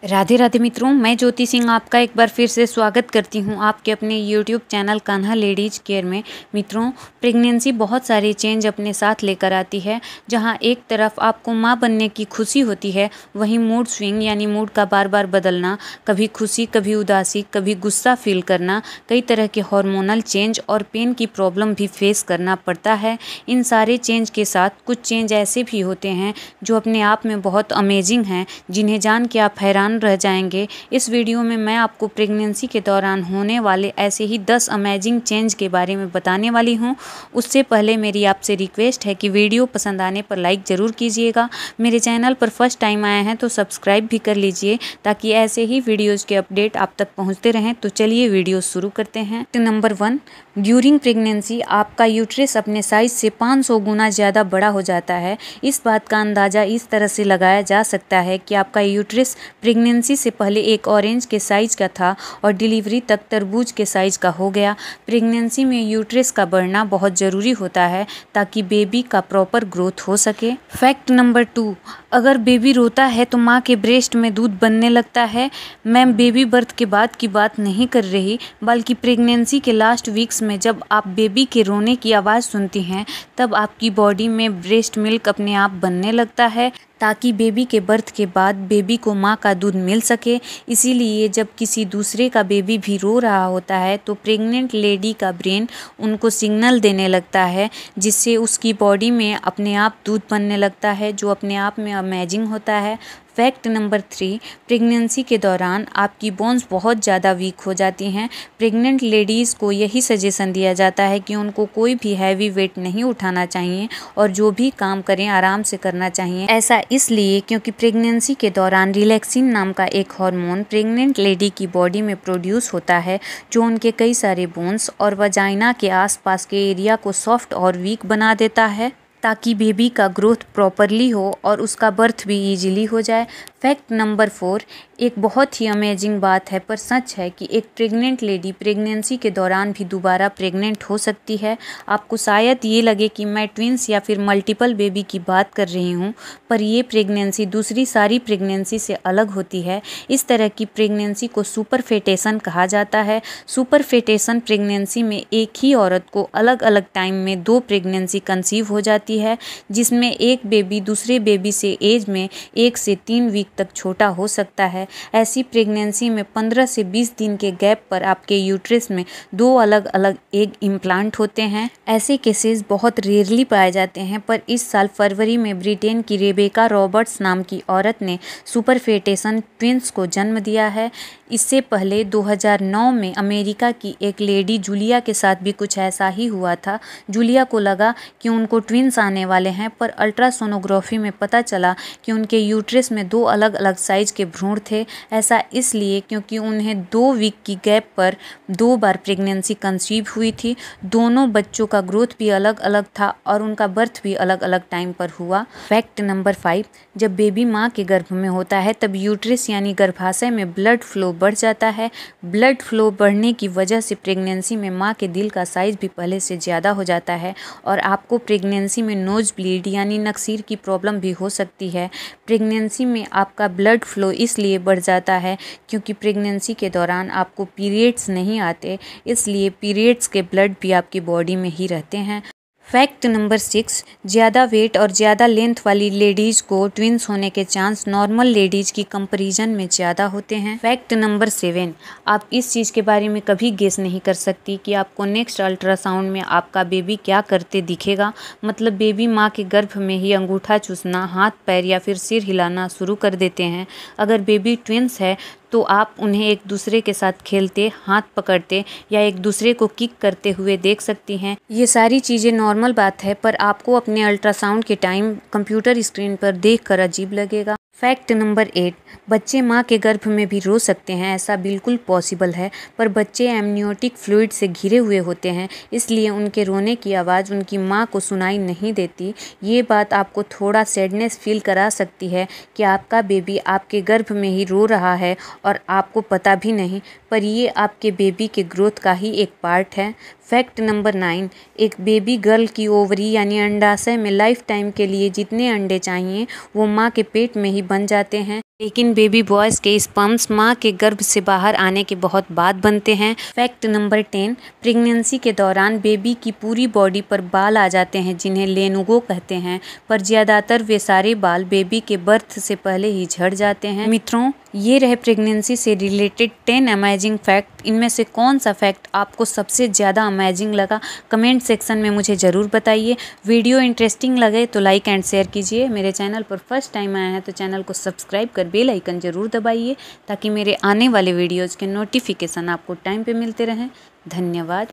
राधे राधे मित्रों, मैं ज्योति सिंह आपका एक बार फिर से स्वागत करती हूं आपके अपने YouTube channel Kanha ladies care में। मित्रों, प्रेगनेंसी बहुत सारे चेंज अपने साथ लेकर आती है। जहां एक तरफ आपको मां बनने की खुशी होती है, वहीं मूड स्विंग यानी मूड का बार बार बदलना, कभी खुशी कभी उदासी कभी गुस्सा फील करना, कई तरह के हार्मोनल चेंज और पेन की प्रॉब्लम भी फेस करना पड़ता है। इन सारे चेंज के साथ कुछ चेंज ऐसे भी होते हैं जो अपने आप में बहुत अमेजिंग हैं, जिन्हें जान के आप हैरान रह जाएंगे। इस वीडियो में मैं आपको प्रेगनेंसी के दौरान होने वाले ऐसे ही 10 अमेजिंग चेंज के बारे में बताने वाली हूं। उससे पहले मेरी आपसे रिक्वेस्ट है कि वीडियो पसंद आने पर लाइक ज़रूर कीजिएगा। मेरे चैनल पर फर्स्ट टाइम आए हैं तो सब्सक्राइब भी कर लीजिए, ताकि ऐसे ही वीडियोज़ के अपडेट आप तक पहुँचते रहें। तो चलिए वीडियो शुरू करते हैं। नंबर 1, ड्यूरिंग प्रेगनेंसी आपका यूट्रस अपने साइज से 500 गुना ज़्यादा बड़ा हो जाता है। इस बात का अंदाज़ा इस तरह से लगाया जा सकता है कि आपका यूट्रस प्रेगनेंसी से पहले एक ऑरेंज के साइज़ का था और डिलीवरी तक तरबूज के साइज़ का हो गया। प्रेगनेंसी में यूट्रस का बढ़ना बहुत ज़रूरी होता है ताकि बेबी का प्रॉपर ग्रोथ हो सके। फैक्ट नंबर 2, अगर बेबी रोता है तो माँ के ब्रेस्ट में दूध बनने लगता है। मैं बेबी बर्थ के बाद की बात नहीं कर रही, बल्कि प्रेगनेंसी के लास्ट वीक्स में जब आप बेबी के रोने की आवाज़ सुनती हैं, तब आपकी बॉडी में ब्रेस्ट मिल्क अपने आप बनने लगता है, ताकि बेबी के बर्थ के बाद बेबी को माँ का दूध मिल सके। इसीलिए जब किसी दूसरे का बेबी भी रो रहा होता है तो प्रेग्नेंट लेडी का ब्रेन उनको सिग्नल देने लगता है, जिससे उसकी बॉडी में अपने आप दूध बनने लगता है, जो अपने आप में अमेजिंग होता है। फैक्ट नंबर 3, प्रेगनेंसी के दौरान आपकी बोन्स बहुत ज़्यादा वीक हो जाती हैं। प्रेग्नेंट लेडीज़ को यही सजेशन दिया जाता है कि उनको कोई भी हैवी वेट नहीं उठाना चाहिए और जो भी काम करें आराम से करना चाहिए। ऐसा इसलिए क्योंकि प्रेगनेंसी के दौरान रिलैक्सिन नाम का एक हार्मोन प्रेग्नेंट लेडी की बॉडी में प्रोड्यूस होता है, जो उनके कई सारे बोन्स और वजाइना के आसपास के एरिया को सॉफ्ट और वीक बना देता है, ताकि बेबी का ग्रोथ प्रॉपरली हो और उसका बर्थ भी इजीली हो जाए। फैक्ट नंबर 4, एक बहुत ही अमेजिंग बात है पर सच है कि एक प्रेग्नेंट लेडी प्रेगनेंसी के दौरान भी दोबारा प्रेग्नेंट हो सकती है। आपको शायद ये लगे कि मैं ट्विंस या फिर मल्टीपल बेबी की बात कर रही हूँ, पर ये प्रेगनेंसी दूसरी सारी प्रेगनेंसी से अलग होती है। इस तरह की प्रेगनेंसी को सुपरफेटेशन कहा जाता है। सुपरफेटेशन प्रेगनेंसी में एक ही औरत को अलग अलग टाइम में 2 प्रेगनेंसी कंसीव हो जाती है, जिसमें एक बेबी दूसरे बेबी से एज में 1 से 3 वीक तक छोटा हो सकता है। ऐसी प्रेगनेंसी में 15 से 20 दिन के गैप पर आपके यूट्रस में 2 अलग अलग एग इम्प्लांट होते हैं। ऐसे केसेस बहुत रेयरली पाए जाते हैं, पर इस साल फरवरी में ब्रिटेन की रेबेका रॉबर्ट्स नाम की औरत ने सुपरफेटेशन ट्विंस को जन्म दिया है। इससे पहले 2009 में अमेरिका की एक लेडी जूलिया के साथ भी कुछ ऐसा ही हुआ था। जूलिया को लगा कि उनको ट्विंस आने वाले हैं, पर अल्ट्रासोनोग्राफी में पता चला कि उनके यूट्रस में 2 अलग अलग साइज के भ्रूण थे। ऐसा इसलिए क्योंकि उन्हें 2 वीक की गैप पर 2 बार प्रेगनेंसी कंसीव हुई थी। दोनों बच्चों का ग्रोथ भी अलग अलग था और उनका बर्थ भी अलग अलग टाइम पर हुआ। फैक्ट नंबर 5, जब बेबी माँ के गर्भ में होता है तब यूट्रस यानी गर्भाशय में ब्लड फ्लो बढ़ जाता है। ब्लड फ्लो बढ़ने की वजह से प्रेगनेंसी में माँ के दिल का साइज भी पहले से ज़्यादा हो जाता है और आपको प्रेगनेंसी में नोज ब्लीड यानी नक्सीर की प्रॉब्लम भी हो सकती है। प्रेगनेंसी में आपका ब्लड फ्लो इसलिए बढ़ जाता है क्योंकि प्रेगनेंसी के दौरान आपको पीरियड्स नहीं आते, इसलिए पीरियड्स के ब्लड भी आपकी बॉडी में ही रहते हैं। फैक्ट नंबर 6, ज़्यादा वेट और ज़्यादा लेंथ वाली लेडीज़ को ट्विंस होने के चांस नॉर्मल लेडीज़ की कंपैरिजन में ज़्यादा होते हैं। फैक्ट नंबर 7, आप इस चीज़ के बारे में कभी गेस नहीं कर सकती कि आपको नेक्स्ट अल्ट्रासाउंड में आपका बेबी क्या करते दिखेगा। मतलब बेबी माँ के गर्भ में ही अंगूठा चूसना, हाथ पैर या फिर सिर हिलाना शुरू कर देते हैं। अगर बेबी ट्विंस है तो आप उन्हें एक दूसरे के साथ खेलते, हाथ पकड़ते या एक दूसरे को किक करते हुए देख सकती हैं। ये सारी चीज़ें नॉर्मल बात है, पर आपको अपने अल्ट्रासाउंड के टाइम कंप्यूटर स्क्रीन पर देखकर अजीब लगेगा। फैक्ट नंबर 8, बच्चे माँ के गर्भ में भी रो सकते हैं। ऐसा बिल्कुल पॉसिबल है, पर बच्चे एमनियोटिक फ्लूइड से घिरे हुए होते हैं, इसलिए उनके रोने की आवाज़ उनकी माँ को सुनाई नहीं देती। ये बात आपको थोड़ा सैडनेस फील करा सकती है कि आपका बेबी आपके गर्भ में ही रो रहा है और आपको पता भी नहीं, पर ये आपके बेबी के ग्रोथ का ही एक पार्ट है। फैक्ट नंबर 9, एक बेबी गर्ल की ओवरी यानी अंडाशय में लाइफ टाइम के लिए जितने अंडे चाहिए वो माँ के पेट में ही बन जाते हैं। लेकिन बेबी बॉयज़ के स्पर्म्स माँ के गर्भ से बाहर आने के बहुत बाद बनते हैं। फैक्ट नंबर 10, प्रेगनेंसी के दौरान बेबी की पूरी बॉडी पर बाल आ जाते हैं जिन्हें लेनुगो कहते हैं, पर ज़्यादातर वे सारे बाल बेबी के बर्थ से पहले ही झड़ जाते हैं। मित्रों, ये रहे प्रेगनेंसी से रिलेटेड 10 अमेजिंग फैक्ट। इनमें से कौन सा फैक्ट आपको सबसे ज़्यादा अमेजिंग लगा, कमेंट सेक्शन में मुझे ज़रूर बताइए। वीडियो इंटरेस्टिंग लगे तो लाइक एंड शेयर कीजिए। मेरे चैनल पर फर्स्ट टाइम आया है तो चैनल को सब्सक्राइब कर बेल आइकन ज़रूर दबाइए ताकि मेरे आने वाले वीडियोज़ के नोटिफिकेशन आपको टाइम पे मिलते रहें। धन्यवाद।